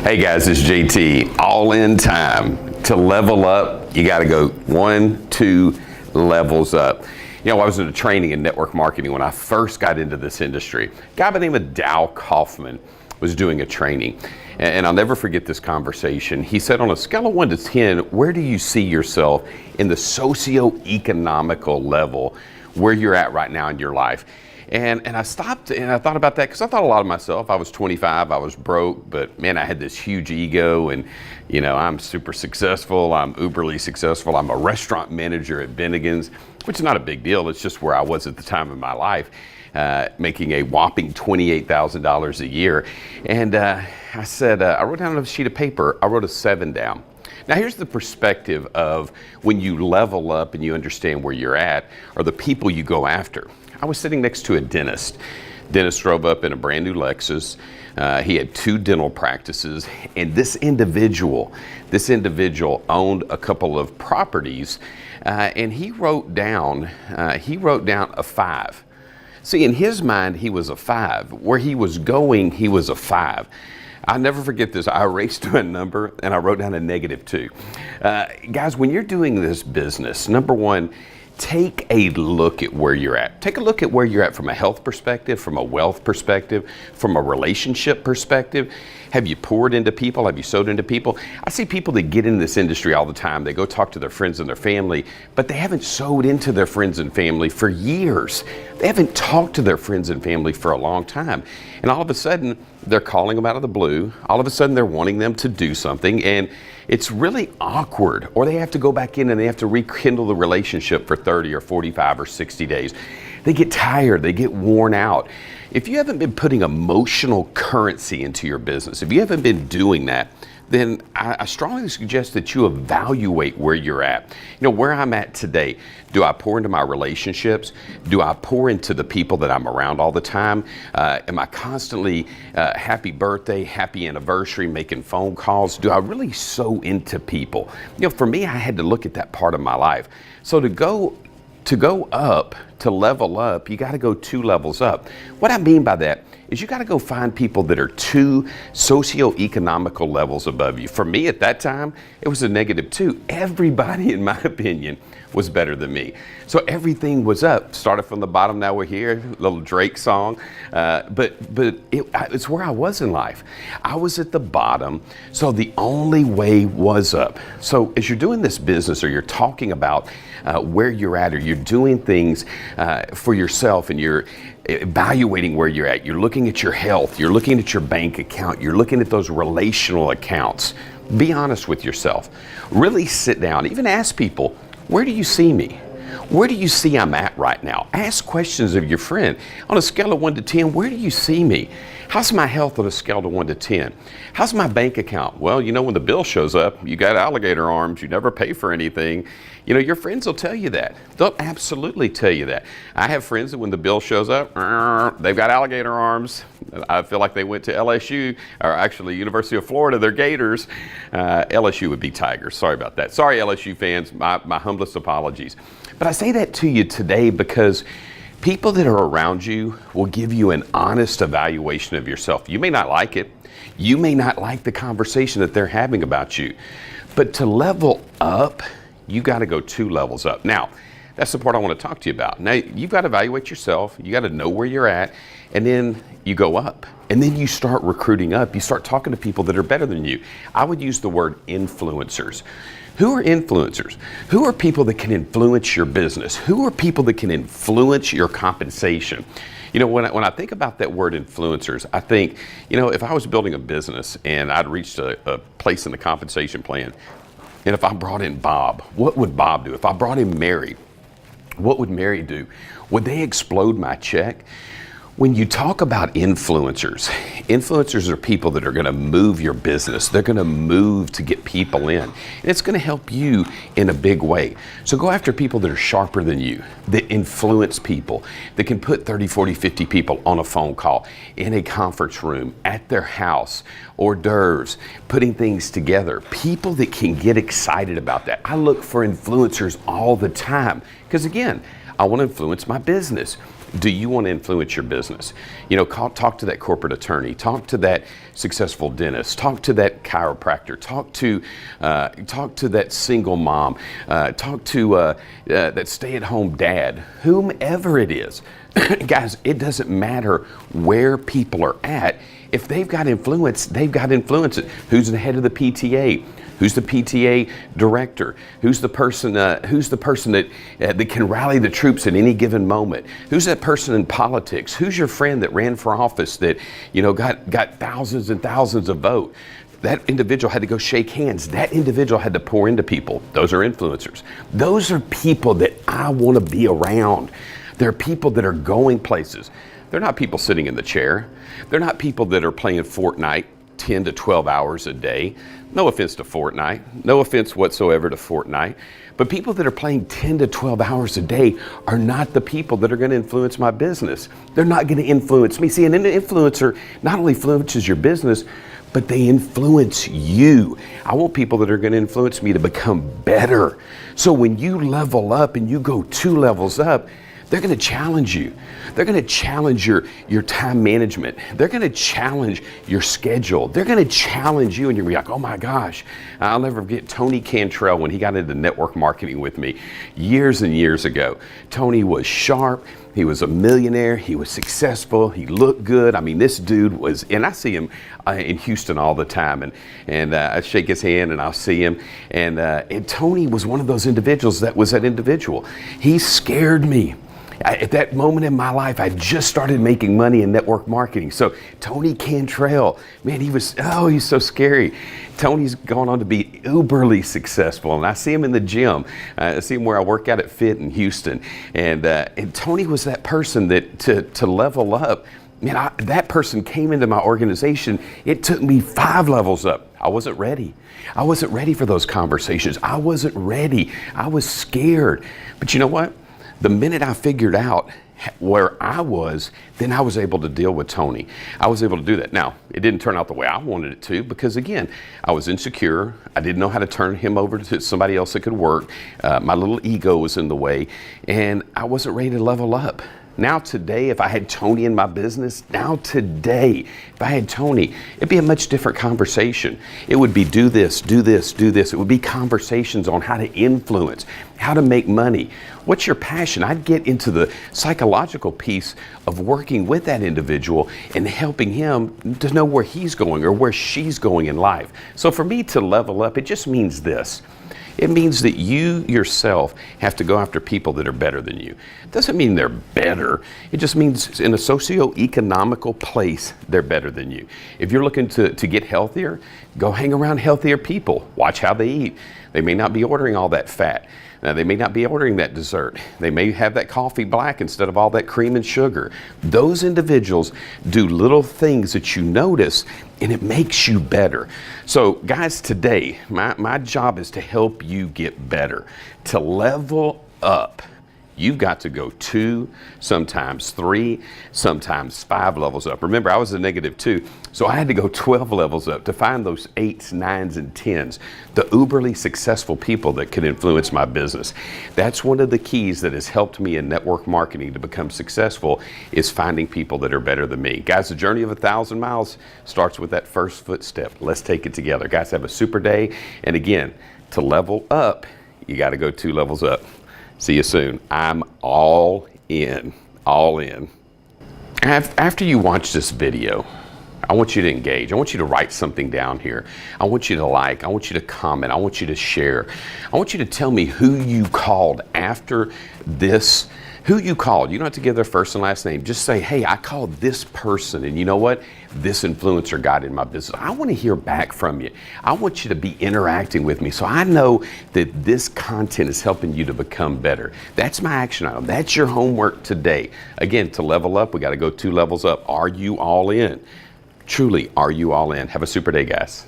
Hey guys, it's JT. All in time. To level up, you got to go 1, 2 levels up. You know, I was in a training in network marketing when I first got into this industry. A guy by the name of Dow Kaufman was doing a training. And I'll never forget this conversation. He said, on a scale of 1 to 10, where do you see yourself in the socio-economical level where you're at right now in your life? And I stopped and I thought about that because I thought a lot of myself. I was 25, I was broke, but man, I had this huge ego and, you know, I'm super successful, I'm uberly successful, I'm a restaurant manager at Bennigan's, which is not a big deal, it's just where I was at the time in my life, making a whopping $28,000 a year. And I said, I wrote down on a sheet of paper, I wrote a 7 down. Now here's the perspective of when you level up and you understand where you're at, or the people you go after. I was sitting next to a dentist. Dentist drove up in a brand new Lexus. He had 2 dental practices, and this individual owned a couple of properties, and he wrote down a 5. See, in his mind, he was a 5. Where he was going, he was a 5. I'll never forget this. I erased a number and I wrote down a -2. Guys, when you're doing this business, number one, take a look at where you're at. Take a look at where you're at from a health perspective, from a wealth perspective, from a relationship perspective. Have you poured into people? Have you sowed into people? I see people that get in this industry all the time. They go talk to their friends and their family, but they haven't sowed into their friends and family for years. They haven't talked to their friends and family for a long time. And all of a sudden, they're calling them out of the blue. All of a sudden, they're wanting them to do something, and it's really awkward. Or they have to go back in and they have to rekindle the relationship for 30 or 45 or 60 days. They get tired, they get worn out. If you haven't been putting emotional currency into your business, if you haven't been doing that, then I strongly suggest that you evaluate where you're at. You know, where I'm at today, do I pour into my relationships? Do I pour into the people that I'm around all the time? Am I constantly happy birthday, happy anniversary, making phone calls? Do I really sow into people? You know, for me, I had to look at that part of my life. So to go up, to level up, you got to go 2 levels up. What I mean by that is you got to go find people that are 2 socio-economical levels above you. For me at that time, it was a -2. Everybody, in my opinion, was better than me. So everything was up. Started from the bottom, now we're here, little Drake song. But it's where I was in life. I was at the bottom, so the only way was up. So as you're doing this business, or you're talking about where you're at, or you're doing things for yourself, and you're evaluating where you're at, you're looking at your health, you're looking at your bank account, you're looking at those relational accounts, be honest with yourself. Really sit down, even ask people, where do you see me? Where do you see I'm at right now? Ask questions of your friend. On a scale of 1 to 10, where do you see me? How's my health on a scale of 1 to 10? How's my bank account? Well, you know, when the bill shows up, you got alligator arms, you never pay for anything. You know, your friends will tell you that. They'll absolutely tell you that. I have friends that when the bill shows up, they've got alligator arms. I feel like they went to LSU, or actually University of Florida, they're Gators. LSU would be Tigers, sorry about that. Sorry LSU fans, my humblest apologies. But I say that to you today because people that are around you will give you an honest evaluation of yourself. You may not like it. You may not like the conversation that they're having about you. But to level up, you got to go 2 levels up. Now, that's the part I want to talk to you about. Now, you've got to evaluate yourself. You got to know where you're at, and then you go up. And then you start recruiting up. You start talking to people that are better than you. I would use the word influencers. Who are influencers? Who are people that can influence your business? Who are people that can influence your compensation? You know, when I think about that word influencers, I think, you know, if I was building a business and I'd reached a place in the compensation plan, and if I brought in Bob, what would Bob do? If I brought in Mary, what would Mary do? Would they explode my check? When you talk about influencers, influencers are people that are going to move your business. They're going to move to get people in. And it's going to help you in a big way. So go after people that are sharper than you, that influence people, that can put 30, 40, 50 people on a phone call, in a conference room, at their house, hors d'oeuvres, putting things together. People that can get excited about that. I look for influencers all the time because, again, I want to influence my business. Do you want to influence your business? Talk to that corporate attorney, talk to that successful dentist, talk to that chiropractor, talk to that single mom, talk to that stay-at-home dad, whomever it is. Guys, it doesn't matter where people are at. If they've got influence, they've got influence. Who's the head of the PTA? Who's the PTA director? Who's the person that can rally the troops at any given moment? Who's that person in politics? Who's your friend that ran for office that got thousands and thousands of votes? That individual had to go shake hands. That individual had to pour into people. Those are influencers. Those are people that I want to be around. They're people that are going places. They're not people sitting in the chair. They're not people that are playing Fortnite 10 to 12 hours a day. No offense to Fortnite, no offense whatsoever to Fortnite, but people that are playing 10 to 12 hours a day are not the people that are going to influence my business. They're not going to influence me. See, an influencer not only influences your business, but they influence you. I want people that are going to influence me to become better. So when you level up and you go 2 levels up, they're going to challenge you. They're going to challenge your time management. They're going to challenge your schedule. They're going to challenge you, and you're going to be like, oh my gosh. I'll never forget Tony Cantrell when he got into network marketing with me years and years ago. Tony was sharp. He was a millionaire. He was successful. He looked good. I mean, this dude was, and I see him in Houston all the time, and I shake his hand and I'll see him. And Tony was one of those individuals that was that individual. He scared me. At that moment in my life, I just started making money in network marketing. So Tony Cantrell, man, he's so scary. Tony's gone on to be uberly successful, and I see him in the gym. I see him where I work out at Fit in Houston. And Tony was that person that to level up. Man, that person came into my organization. It took me 5 levels up. I wasn't ready. I wasn't ready for those conversations. I wasn't ready. I was scared. But you know what? The minute I figured out where I was, then I was able to deal with Tony. I was able to do that. Now, it didn't turn out the way I wanted it to because, again, I was insecure. I didn't know how to turn him over to somebody else that could work. My little ego was in the way, and I wasn't ready to level up. Now today, if I had Tony in my business, if I had Tony, it'd be a much different conversation. It would be do this, do this, do this. It would be conversations on how to influence, how to make money. What's your passion? I'd get into the psychological piece of working with that individual and helping him to know where he's going or where she's going in life. So for me to level up, it just means this. It means that you yourself have to go after people that are better than you. It doesn't mean they're better. It just means in a socio-economical place, they're better than you. If you're looking to get healthier, go hang around healthier people. Watch how they eat. They may not be ordering all that fat. They may not be ordering that dessert. They may have that coffee black instead of all that cream and sugar. Those individuals do little things that you notice, and it makes you better. So guys, today, my job is to help you get better, to level up. You've got to go 2, sometimes 3, sometimes 5 levels up. Remember, I was a -2, so I had to go 12 levels up to find those 8s, 9s, and 10s, the uberly successful people that could influence my business. That's one of the keys that has helped me in network marketing to become successful, is finding people that are better than me. Guys, the journey of 1,000 miles starts with that first footstep. Let's take it together. Guys, have a super day. And again, to level up, you got to go 2 levels up. See you soon. I'm all in, all in. After you watch this video, I want you to engage. I want you to write something down here. I want you to like. I want you to comment. I want you to share. I want you to tell me who you called after this. Who you called. You don't have to give their first and last name. Just say, hey, I called this person, and you know what? This influencer got in my business. I want to hear back from you. I want you to be interacting with me so I know that this content is helping you to become better. That's my action item. That's your homework today. Again, to level up, we got to go 2 levels up. Are you all in? Truly, are you all in? Have a super day, guys.